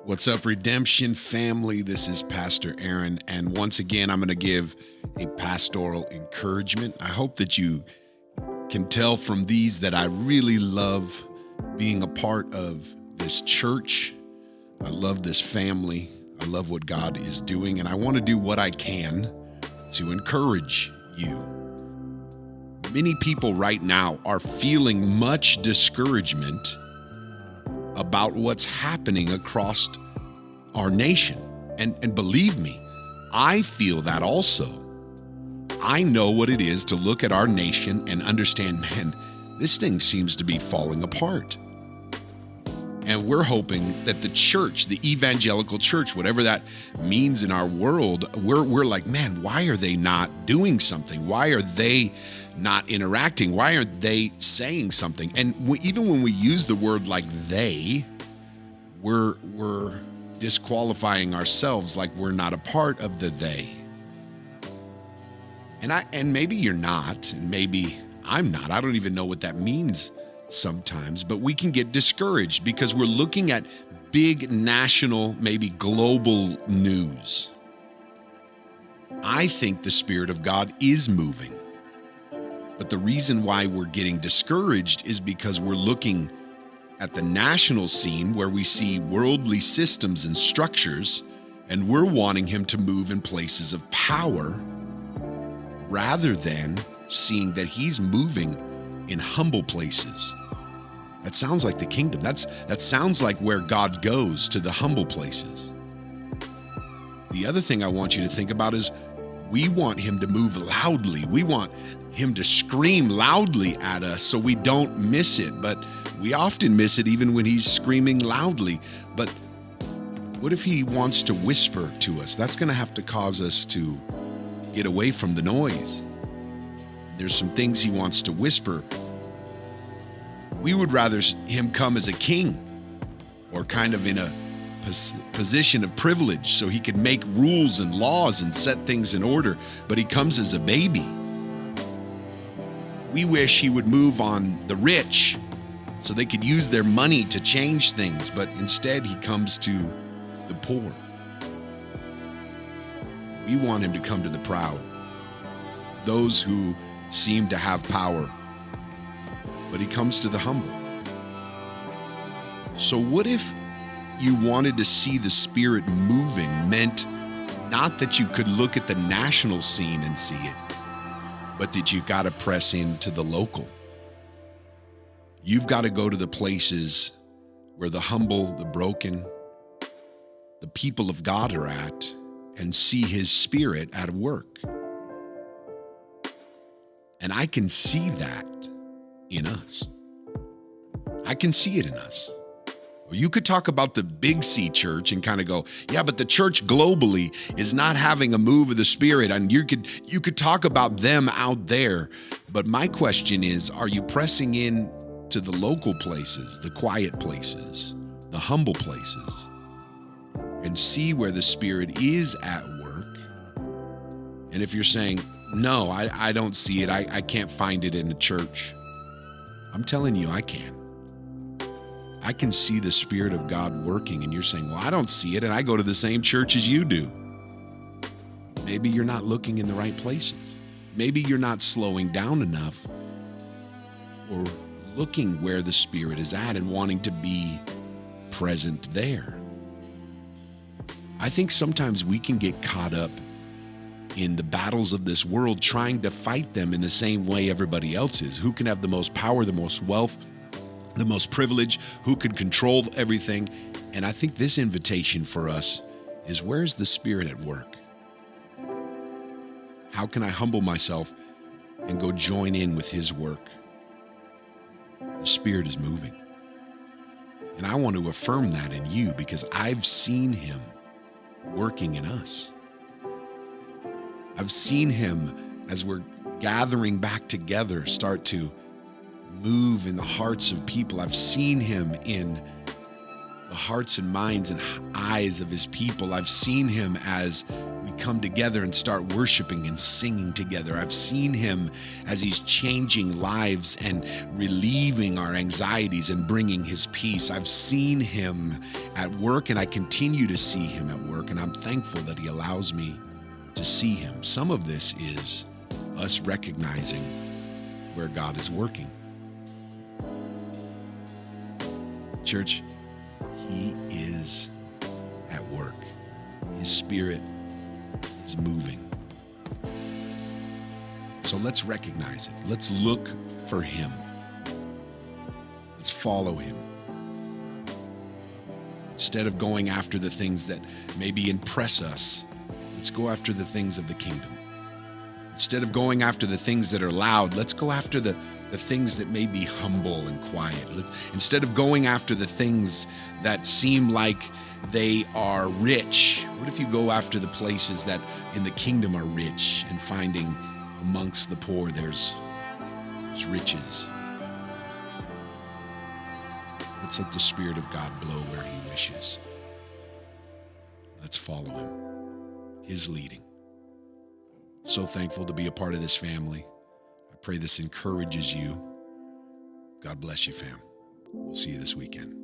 What's up, Redemption family? This is Pastor Aaron, and once again, I'm going to give a pastoral encouragement. I hope that you can tell from these that I really love being a part of this church. I love this family. I love what God is doing, and I want to do what I can to encourage you. Many people right now are feeling much discouragement about what's happening across our nation. And believe me, I feel that also. I know what it is to look at our nation and understand, man, this thing seems to be falling apart. And we're hoping that the church, the evangelical church, whatever that means in our world, we're like, man, why are they not doing something? Why are they not interacting? Why aren't they saying something? And even when we use the word like they, we're disqualifying ourselves, like we're not a part of the they. And maybe you're not, and maybe I'm not. I don't even know what that means sometimes, but we can get discouraged because we're looking at big national, maybe global news. I think the Spirit of God is moving, but the reason why we're getting discouraged is because we're looking at the national scene where we see worldly systems and structures, and we're wanting him to move in places of power rather than seeing that he's moving in humble places. That sounds like the kingdom. That sounds like where God goes, to the humble places. The other thing I want you to think about is we want him to move loudly. We want him to scream loudly at us so we don't miss it. But we often miss it even when he's screaming loudly. But what if he wants to whisper to us? That's going to have to cause us to get away from the noise. There's some things he wants to whisper. We would rather him come as a king or kind of in a position of privilege so he could make rules and laws and set things in order, but he comes as a baby. We wish he would move on the rich so they could use their money to change things, but instead he comes to the poor. We want him to come to the proud, those who seem to have power, but he comes to the humble. So what if you wanted to see the Spirit moving meant not that you could look at the national scene and see it, but that you got to press into the local? You've got to go to the places where the humble, the broken, the people of God are at and see his Spirit at work. And I can see that in us. I can see it in us. You could talk about the Big C church and kind of go, yeah, but the church globally is not having a move of the Spirit. And you could talk about them out there. But my question is, are you pressing in to the local places, the quiet places, the humble places, and see where the Spirit is at work? And if you're saying, no, I don't see it, I can't find it in the church, I'm telling you, I can. I can see the Spirit of God working, and you're saying, well, I don't see it, and I go to the same church as you do. Maybe you're not looking in the right places. Maybe you're not slowing down enough or looking where the Spirit is at and wanting to be present there. I think sometimes we can get caught up in the battles of this world, trying to fight them in the same way everybody else is. Who can have the most power, the most wealth, the most privilege, who can control everything? And I think this invitation for us is, where's the Spirit at work? How can I humble myself and go join in with his work? The Spirit is moving. And I want to affirm that in you because I've seen him working in us. I've seen him, as we're gathering back together, start to move in the hearts of people. I've seen him in the hearts and minds and eyes of his people. I've seen him as we come together and start worshiping and singing together. I've seen him as he's changing lives and relieving our anxieties and bringing his peace. I've seen him at work, and I continue to see him at work, and I'm thankful that he allows me to see him. Some of this is us recognizing where God is working. Church, he is at work. His Spirit is moving. So let's recognize it. Let's look for him. Let's follow him. Instead of going after the things that maybe impress us, let's go after the things of the kingdom. Instead of going after the things that are loud, let's go after the things that may be humble and quiet. Instead of going after the things that seem like they are rich, what if you go after the places that in the kingdom are rich, and finding amongst the poor there's riches? Let's let the Spirit of God blow where he wishes. Let's follow him, his leading. So thankful to be a part of this family. I pray this encourages you. God bless you, fam. We'll see you this weekend.